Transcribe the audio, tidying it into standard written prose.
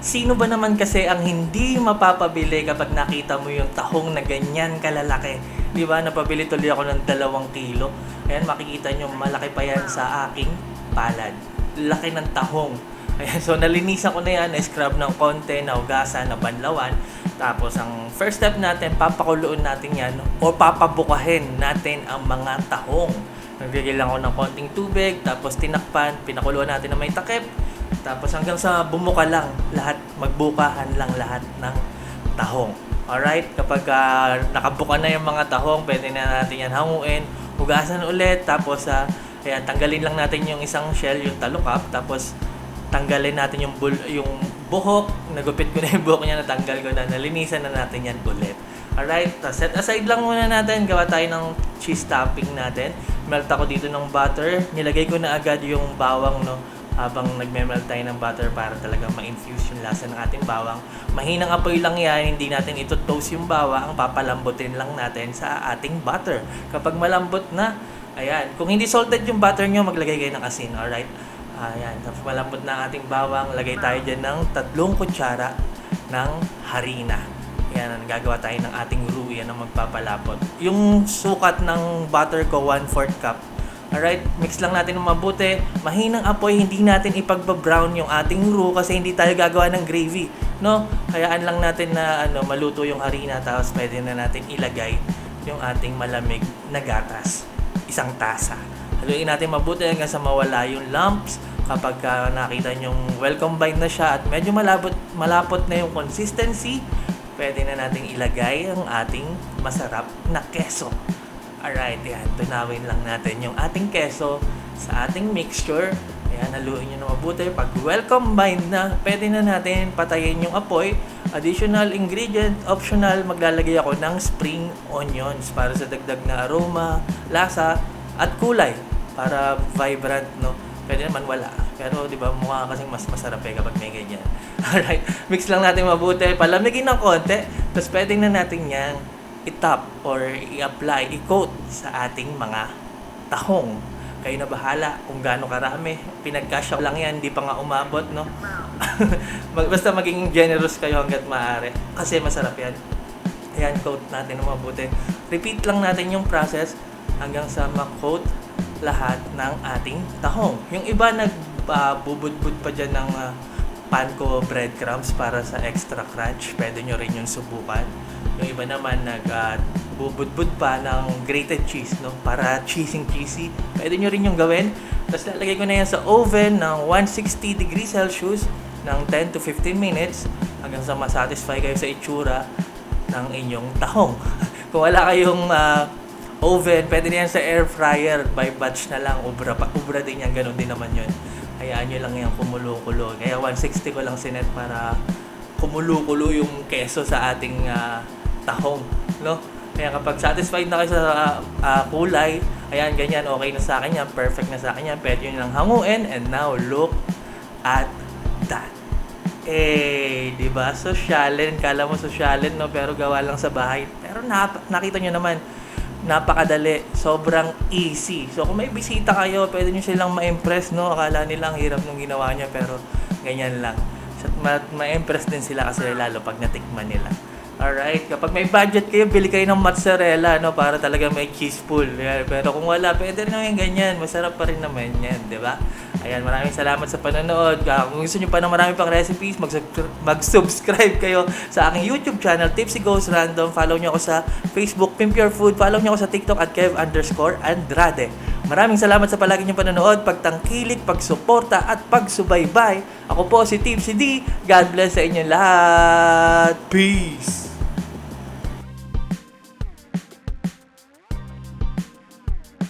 Sino ba naman kasi ang hindi mapapabili kapag nakita mo yung tahong na ganyan kalalaki? Di ba? Napabili tuloy ako ng 2 kilo. Ayan, makikita nyo, malaki pa yan sa aking palad. Laki ng tahong. Ayan, so nalinisan ko na yan, na-scrub ng konti, nahugasan, nabanlawan. Tapos ang first step natin, papakuluan natin yan o papabukahin natin ang mga tahong. Naglagay lang ako ng konting tubig, tapos tinakpan, pinakuluan natin na may takip. Tapos hanggang sa bumuka lang lahat, magbukahan lang lahat ng tahong. Alright, kapag nakabuka na yung mga tahong, pwede na natin yan hanguin, hugasan ulit, tapos ayan, tanggalin lang natin yung isang shell, yung talukap, tapos tanggalin natin yung buhok. Nagupit ko na yung buhok niya, natanggal ko na, nalinisan na natin yan ulit. Alright, set aside lang muna natin, gawa tayo ng cheese topping natin. Melt ako dito ng butter, nilagay ko na agad yung bawang, no, habang nagme-melt tayo ng butter para talaga ma-infuse yung lasa ng ating bawang. Mahinang apoy lang yan, hindi natin ito toast yung bawang, papalambutin lang natin sa ating butter. Kapag malambot na, ayan, kung hindi salted yung butter nyo, maglagay kayo ng asin, alright? Ayan, tapos malambot na ang ating bawang, lagay tayo dyan ng 3 kutsara ng harina. Ayan, gagawa tayo ng ating roux, yan ang magpapalapot. Yung sukat ng butter ko, 1/4 cup. Alright, mix lang natin ng mabuti. Mahinang apoy, hindi natin ipagba-brown yung ating roux kasi hindi tayo gagawa ng gravy, no? Hayaan lang natin na maluto yung harina, tapos pwede na natin ilagay yung ating malamig na gatas. 1 tasa. Haluin natin mabuti hanggang sa mawala yung lumps. Kapag nakita nyong well combined na siya at medyo malapot na yung consistency, pwede na natin ilagay ang ating masarap na keso. Alright, yan. Tunawin lang natin yung ating keso sa ating mixture. Ayan, haluin nyo na mabuti. Pag well combined na, pwede na natin patayin yung apoy. Additional ingredient, optional, maglalagay ako ng spring onions para sa dagdag na aroma, lasa, at kulay. Para vibrant, no? Pwede naman wala. Pero, di ba, mukha kasing mas masarap kapag may ganyan. Alright, mix lang natin mabuti. Palamigin ng konti. Tapos pwede na natin yan i-top or i-apply, i-coat sa ating mga tahong. Kayo na bahala kung gaano karami. Pinagkasya lang yan, hindi pa nga umabot, no? Basta maging generous kayo hanggat maaari. Kasi masarap yan. Ayan, coat natin ng mabuti. Repeat lang natin yung process hanggang sa ma-coat lahat ng ating tahong. Yung iba nagbubudbud pa dyan ng panko breadcrumbs para sa extra crunch. Pwede nyo rin yung subukan. Yung iba naman nagbubudbud pa ng grated cheese, no? Para cheesy. Pwede nyo rin yung gawin. Tapos lalagay ko na yan sa oven ng 160 degrees Celsius ng 10 to 15 minutes hanggang sa masatisfy kayo sa itsura ng inyong tahong. Kung wala kayong oven, pwede na yan sa air fryer. By batch na lang. Ubra din yan. Ganon din naman yun. Hayaan nyo lang yan kumulo-kulo. Kaya 160 ko lang sinet para kumulo-kulo yung keso sa ating tahong, no? Kaya kapag satisfied na kayo sa kulay, ayan, ganyan, okay na sa akin yan, perfect na sa akin yan, pwede nyo lang hanguin, and now look at that. Di ba? Sosyalin, kala mo sosyalin, no? Pero gawa lang sa bahay. Pero nakita nyo naman, napakadali, sobrang easy. So kung may bisita kayo, pwede nyo silang ma-impress, no? Akala nila ang hirap nung ginawa nyo, pero ganyan lang. So, ma-impress din sila kasi lalo pag natikman nila. Alright, kapag may budget kayo, bili kayo ng mozzarella, no, para talaga may cheese pool. Yan. Pero kung wala, pwede rin naman ganyan. Masarap pa rin naman yan, di ba? Ayan, maraming salamat sa panonood. Kung gusto nyo pa ng marami pang recipes, mag-subscribe kayo sa aking YouTube channel, Tipsy Goes Random. Follow nyo ako sa Facebook, Pimp Your Food. Follow nyo ako sa TikTok at Kev_Andrade. Maraming salamat sa palagi nyo panonood, pagtangkilik, pagsuporta at pagsubaybay. Ako po si Tipsy D. God bless sa inyong lahat. Peace!